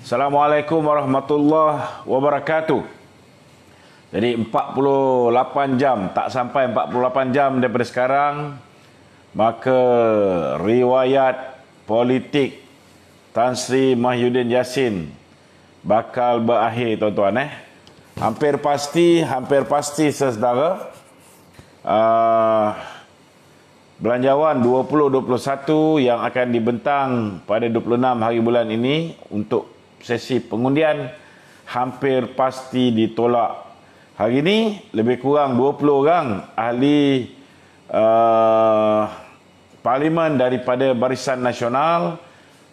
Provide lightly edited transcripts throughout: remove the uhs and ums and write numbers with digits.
Assalamualaikum warahmatullahi wabarakatuh. Jadi 48 jam, tak sampai 48 jam daripada sekarang, maka riwayat politik Tan Sri Mahyudin Yassin bakal berakhir, tuan-tuan. Hampir pasti saudara. Belanjawan 2021 yang akan dibentang pada 26 hari bulan ini untuk sesi pengundian hampir pasti ditolak. Hari ini lebih kurang 20 orang ahli Parlimen daripada Barisan Nasional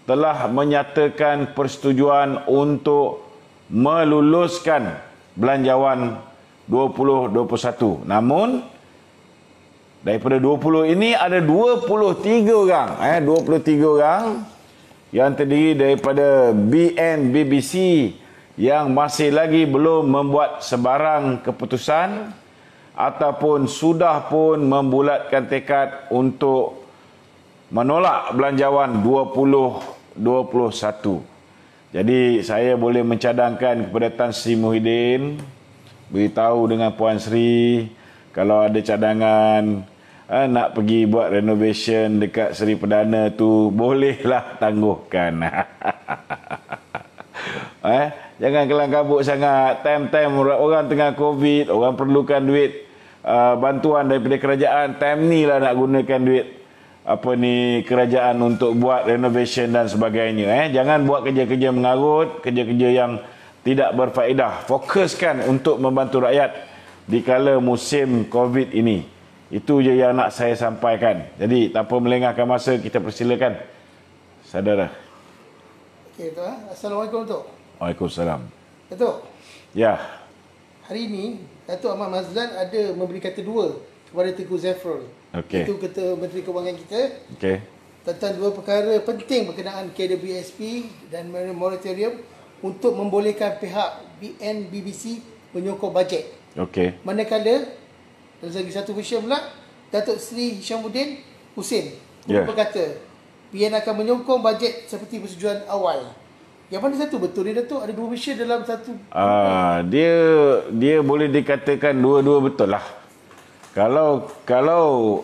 telah menyatakan persetujuan untuk meluluskan belanjawan 2021. Namun daripada 20 ini ada 23 orang, 23 orang yang terdiri daripada BNBBC yang masih lagi belum membuat sebarang keputusan ataupun sudah pun membulatkan tekad untuk menolak belanjawan 2021. Jadi saya boleh mencadangkan kepada Tan Sri Muhyiddin, beritahu dengan Puan Sri kalau ada cadangan nak pergi buat renovation dekat Seri Perdana tu, bolehlah tangguhkan. Jangan kelang kabut sangat. Time-time orang tengah COVID, orang perlukan duit bantuan daripada kerajaan. Time ni lah nak gunakan duit kerajaan untuk buat renovation dan sebagainya. Jangan buat kerja-kerja mengarut, kerja-kerja yang tidak berfaedah. Fokuskan untuk membantu rakyat di kala musim COVID ini. Itu je yang nak saya sampaikan. Jadi, tanpa melengahkan masa, kita persilakan saudara. Okey, Datuk. Assalamualaikum, Datuk. Waalaikumsalam. Datuk. Ya. Hari ini, Datuk Ahmad Mazlan ada memberi kata dua kepada Tengku Zafrul. Okey. Itu Ketua Menteri Kewangan kita. Okey. Tentang dua perkara penting berkenaan KWSP dan moratorium untuk membolehkan pihak BNBBC menyokong bajet. Okey. Manakala dan lagi satu vision pula, Datuk Seri Hishamuddin Hussein berkata PN akan menyokong bajet seperti persetujuan awal. Yang mana satu betul ni, Datuk? Ada dua vision dalam satu. Dia boleh dikatakan dua-dua betul lah. Kalau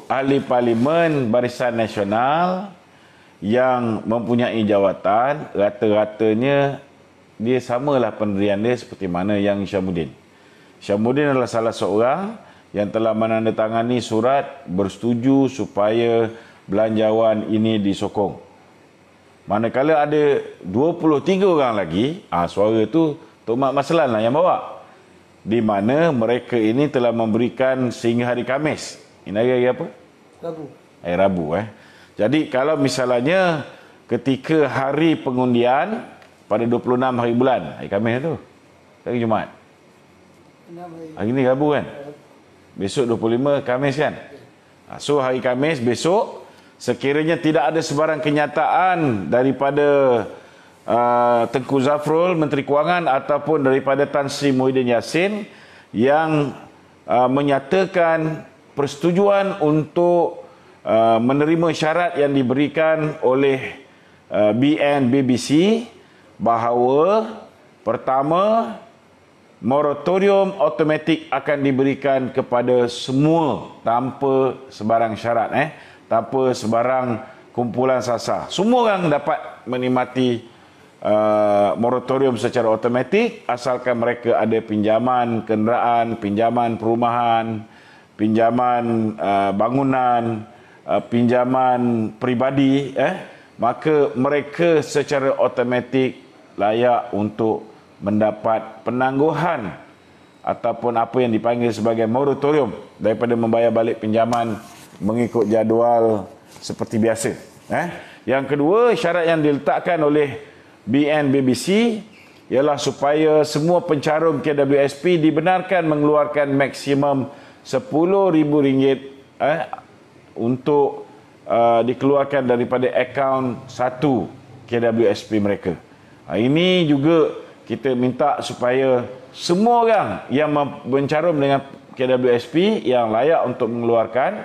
ahli Parlimen Barisan Nasional yang mempunyai jawatan, rata-ratanya dia samalah pendirian dia seperti mana yang Hishamuddin. Hishamuddin adalah salah seorang yang telah menandatangani surat bersetuju supaya belanjawan ini disokong. Manakala ada 23 orang lagi, suara tu Tok Mat Maslan lah yang bawa. Di mana mereka ini telah memberikan sehingga hari Khamis. Ini hari apa? Rabu. Hari Rabu. Jadi kalau misalnya ketika hari pengundian pada 26 hari bulan, hari Khamis tu, hari Jumaat. Hari ni Rabu kan? Besok 25 Khamis kan? So hari Khamis besok, sekiranya tidak ada sebarang kenyataan daripada Tengku Zafrul, Menteri Kewangan, ataupun daripada Tan Sri Muhyiddin Yassin yang menyatakan persetujuan untuk menerima syarat yang diberikan oleh BNBBC bahawa pertama, moratorium automatik akan diberikan kepada semua tanpa sebarang syarat, tanpa sebarang kumpulan sasar. Semua orang dapat menikmati moratorium secara automatik asalkan mereka ada pinjaman kenderaan, pinjaman perumahan, pinjaman bangunan, pinjaman peribadi, maka mereka secara automatik layak untuk mendapat penangguhan ataupun apa yang dipanggil sebagai moratorium daripada membayar balik pinjaman mengikut jadual seperti biasa. Yang kedua, syarat yang diletakkan oleh BNBBC ialah supaya semua pencarum KWSP dibenarkan mengeluarkan maksimum RM10,000 untuk dikeluarkan daripada akaun satu KWSP mereka. Ini juga kita minta supaya semua orang yang mencarum dengan KWSP yang layak untuk mengeluarkan,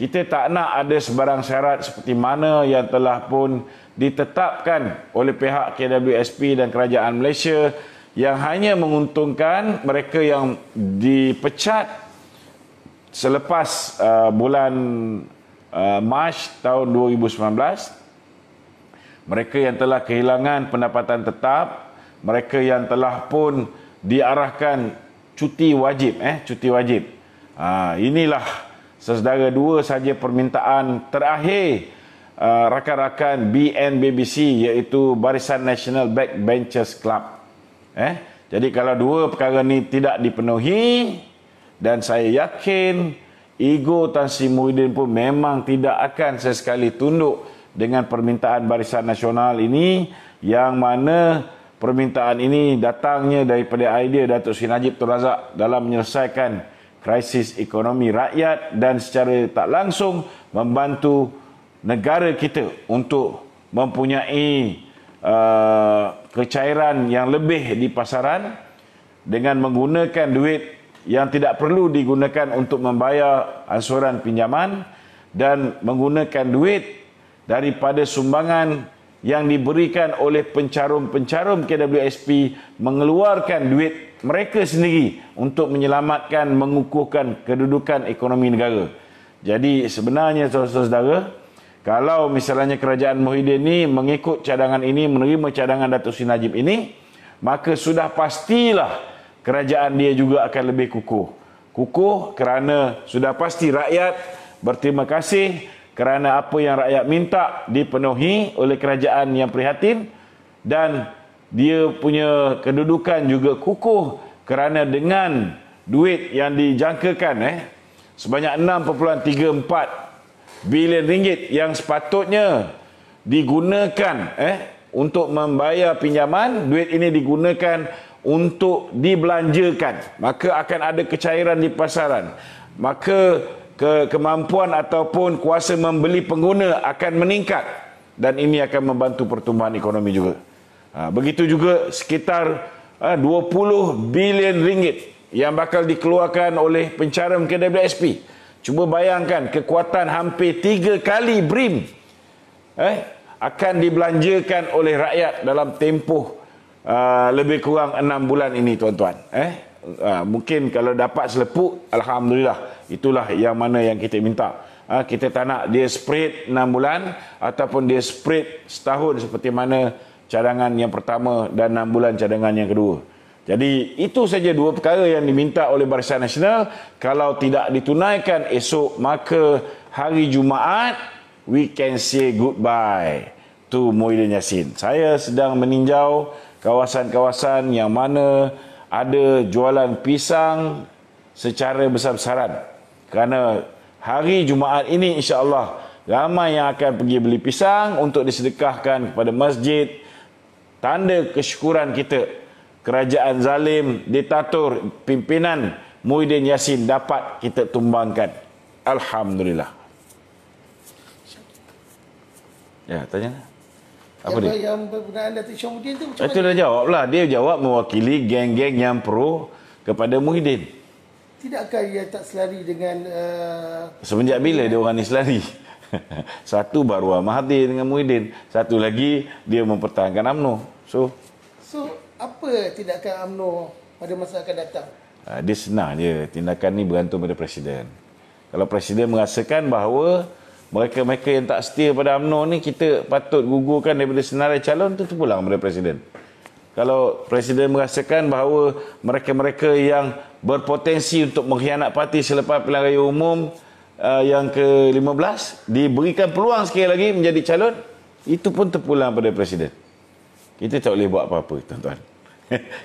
kita tak nak ada sebarang syarat seperti mana yang telah pun ditetapkan oleh pihak KWSP dan Kerajaan Malaysia yang hanya menguntungkan mereka yang dipecat selepas bulan Mac tahun 2019, mereka yang telah kehilangan pendapatan tetap, mereka yang telah pun diarahkan cuti wajib. Inilah saudara dua saja permintaan terakhir rakan-rakan BNBBC, iaitu Barisan Nasional Backbenchers Club. Jadi kalau dua perkara ni tidak dipenuhi, dan saya yakin ego Tan Sri Muhyiddin pun memang tidak akan sesekali tunduk dengan permintaan Barisan Nasional ini, yang mana permintaan ini datangnya daripada idea Datuk Seri Najib Tun Razak dalam menyelesaikan krisis ekonomi rakyat dan secara tak langsung membantu negara kita untuk mempunyai kecairan yang lebih di pasaran dengan menggunakan duit yang tidak perlu digunakan untuk membayar ansuran pinjaman dan menggunakan duit daripada sumbangan yang diberikan oleh pencarum-pencarum KWSP, mengeluarkan duit mereka sendiri untuk menyelamatkan, mengukuhkan kedudukan ekonomi negara. Jadi sebenarnya saudara-saudara, kalau misalnya kerajaan Muhyiddin ini mengikut cadangan ini, menerima cadangan Datuk Seri Najib ini, maka sudah pastilah kerajaan dia juga akan lebih kukuh. Kukuh kerana sudah pasti rakyat berterima kasih kerana apa yang rakyat minta dipenuhi oleh kerajaan yang prihatin, dan dia punya kedudukan juga kukuh kerana dengan duit yang dijangkakan sebanyak 6.34 bilion ringgit yang sepatutnya digunakan untuk membayar pinjaman, duit ini digunakan untuk dibelanjakan, maka akan ada kecairan di pasaran, maka kemampuan ataupun kuasa membeli pengguna akan meningkat, dan ini akan membantu pertumbuhan ekonomi juga. Begitu juga sekitar 20 bilion ringgit yang bakal dikeluarkan oleh pencarum KWSP. Cuba bayangkan, kekuatan hampir 3 kali BRIM akan dibelanjakan oleh rakyat dalam tempoh lebih kurang 6 bulan ini, tuan-tuan. Mungkin kalau dapat selepuk, alhamdulillah, itulah yang mana yang kita minta. Kita tak nak dia spread 6 bulan ataupun dia spread setahun seperti mana cadangan yang pertama dan 6 bulan cadangan yang kedua. Jadi itu saja dua perkara yang diminta oleh Barisan Nasional. Kalau tidak ditunaikan esok, maka hari Jumaat we can say goodbye to Muhyiddin Yassin. Saya sedang meninjau kawasan-kawasan yang mana ada jualan pisang secara besar-besaran. Kerana hari Jumaat ini insya-Allah ramai yang akan pergi beli pisang untuk disedekahkan kepada masjid. Tanda kesyukuran kita, kerajaan zalim, diktator, pimpinan Muhyiddin Yassin dapat kita tumbangkan. Alhamdulillah. Ya, tanya. Apa dia? Yang berkenaan Datuk Syamuddin tu macam mana? Itu dah jawab lah. Dia jawab mewakili geng-geng yang pro kepada Muhyiddin. Tidakkah dia tak selari dengan... Semenjak bila dia orang ni selari? Satu baru Mahathir dengan Muhyiddin. Satu lagi dia mempertahankan UMNO. So apa tindakan UMNO pada masa akan datang? Dia senang je. Tindakan ni bergantung pada Presiden. Kalau Presiden merasakan bahawa mereka-mereka yang tak setia pada UMNO ni kita patut gugurkan daripada senarai calon, tu terpulang pada Presiden. Kalau Presiden merasakan bahawa mereka-mereka yang berpotensi untuk mengkhianat parti selepas pilihan raya umum yang ke-15 diberikan peluang sekali lagi menjadi calon, itu pun terpulang pada Presiden. Kita tak boleh buat apa-apa, tuan-tuan.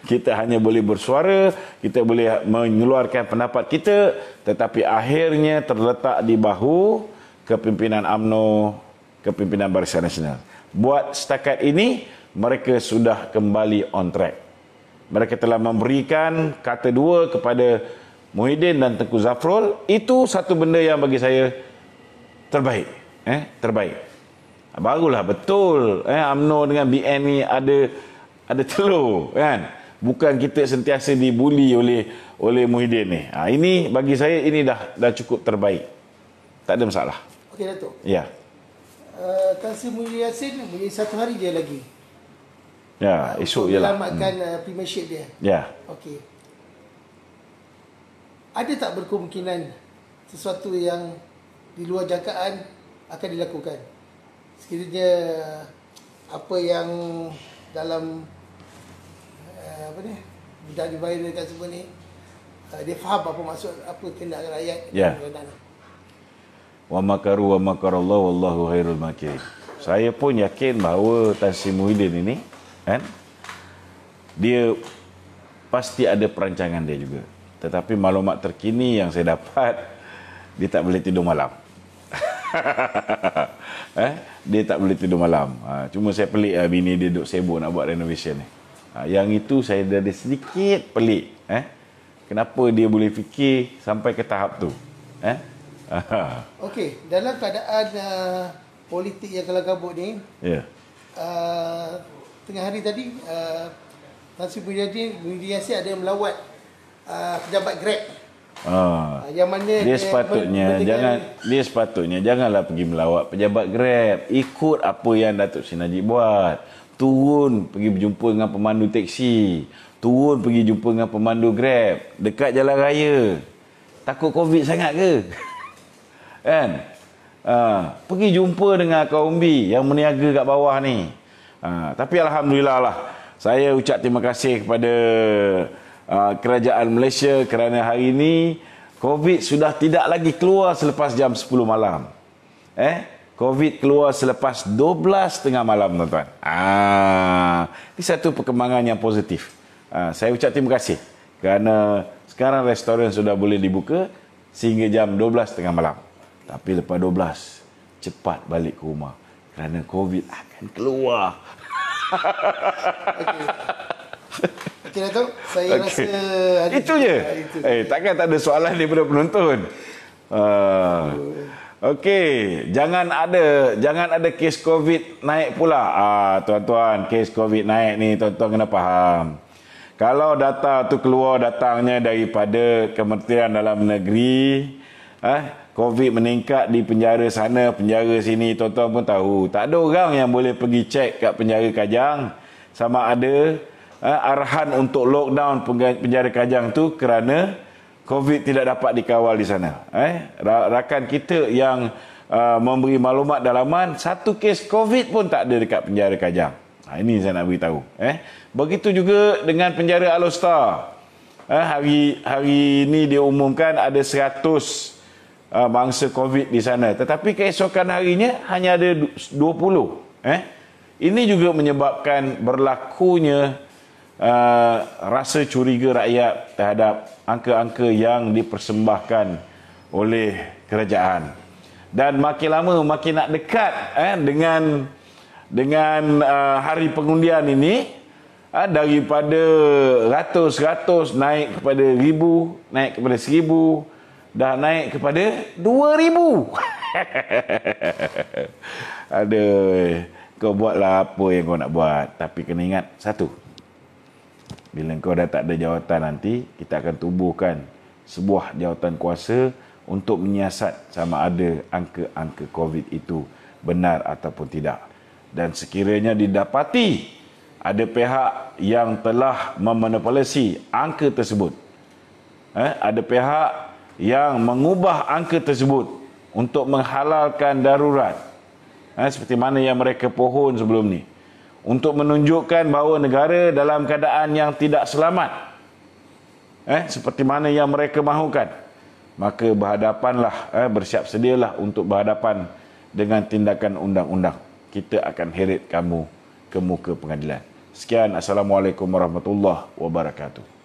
Kita hanya boleh bersuara, kita boleh mengeluarkan pendapat kita, tetapi akhirnya terletak di bahu kepimpinan UMNO, kepimpinan Barisan Nasional. Buat setakat ini, mereka sudah kembali on track. Mereka telah memberikan kata dua kepada Muhyiddin dan Tengku Zafrul. Itu satu benda yang bagi saya terbaik. Terbaik. Barulah betul UMNO dengan BN ni ada telur, kan? Bukan kita sentiasa dibuli oleh Muhyiddin ni. Ini bagi saya ini dah cukup terbaik. Tak ada masalah. Okey Datuk. Ya. Tan Sri Muhyiddin Yassin boleh 1 hari je lagi. Ya, esok je lah. Menyelamatkan premiership dia. Ya. Okey. Ada tak berkemungkinan sesuatu yang di luar jangkaan akan dilakukan? Sekiranya apa yang dalam apa ni, budak di viral kat semua ni, dia faham apa maksud, apa kehendak rakyat. Ya. Wa makaru wa makarallahu wallahu khairul makirin. Saya pun yakin bahawa Tan Sri Muhyiddin ini kan, dia pasti ada perancangan dia juga. Tetapi maklumat terkini yang saya dapat, dia tak boleh tidur malam. Dia tak boleh tidur malam. Cuma saya pelik bini dia duduk sibuk nak buat renovation ni. Yang itu saya ada sedikit pelik. Kenapa dia boleh fikir sampai ke tahap tu? Okey, dalam keadaan politik yang kelagabut ni, tengah hari tadi Tan Sri Muhyiddin Yassin ada melawat pejabat Grab. Yang mana dia sepatutnya janganlah pergi melawat pejabat Grab. Ikut apa yang Datuk Seri Najib buat. Turun pergi berjumpa dengan pemandu teksi, turun pergi jumpa dengan pemandu Grab dekat jalan raya. Takut Covid sangat ke? Kan? Pergi jumpa dengan kaum B yang meniaga kat bawah ni. Tapi alhamdulillah lah, saya ucap terima kasih kepada kerajaan Malaysia kerana hari ini Covid sudah tidak lagi keluar selepas jam 10 malam. Covid keluar selepas 12 tengah malam, tuan-tuan. Ini satu perkembangan yang positif. Saya ucap terima kasih kerana sekarang restoran sudah boleh dibuka sehingga jam 12 tengah malam. Tapi lepas 12 cepat balik ke rumah kerana Covid akan keluar. Okey Datuk, saya rasa itu je. Takkan tak ada soalan daripada penonton. Okey, jangan ada kes Covid naik pula. Tuan-tuan, kes Covid naik ni tuan-tuan kena faham. Kalau data tu keluar datangnya daripada Kementerian Dalam Negeri, Covid meningkat di penjara sana, penjara sini, tuan-tuan pun tahu. Tak ada orang yang boleh pergi cek kat penjara Kajang sama ada arahan untuk lockdown penjara Kajang tu kerana Covid tidak dapat dikawal di sana. Rakan kita yang memberi maklumat dalaman, satu kes Covid pun tak ada dekat penjara Kajang. Ini saya nak beritahu. Begitu juga dengan penjara Alostar. Hari ini dia umumkan ada 100 bangsa Covid di sana. Tetapi keesokan harinya hanya ada 20. Ini juga menyebabkan berlakunya rasa curiga rakyat terhadap angka-angka yang dipersembahkan oleh kerajaan. Dan makin lama makin nak dekat dengan hari pengundian ini, daripada ratus-ratus naik kepada 1,000, naik kepada 1,000, dah naik kepada 2,000. Aduh, kau buatlah apa yang kau nak buat, tapi kena ingat satu. Bila kau dah tak ada jawatan nanti, kita akan tubuhkan sebuah jawatan kuasa untuk menyiasat sama ada angka-angka Covid itu benar ataupun tidak. Dan sekiranya didapati ada pihak yang telah memonopolisi angka tersebut, ada pihak yang mengubah angka tersebut untuk menghalalkan darurat, seperti mana yang mereka pohon sebelum ni, untuk menunjukkan bahawa negara dalam keadaan yang tidak selamat, seperti mana yang mereka mahukan, maka berhadapanlah, bersiap sedialah untuk berhadapan dengan tindakan undang-undang. Kita akan heret kamu ke muka pengadilan. Sekian, Assalamualaikum warahmatullahi wabarakatuh.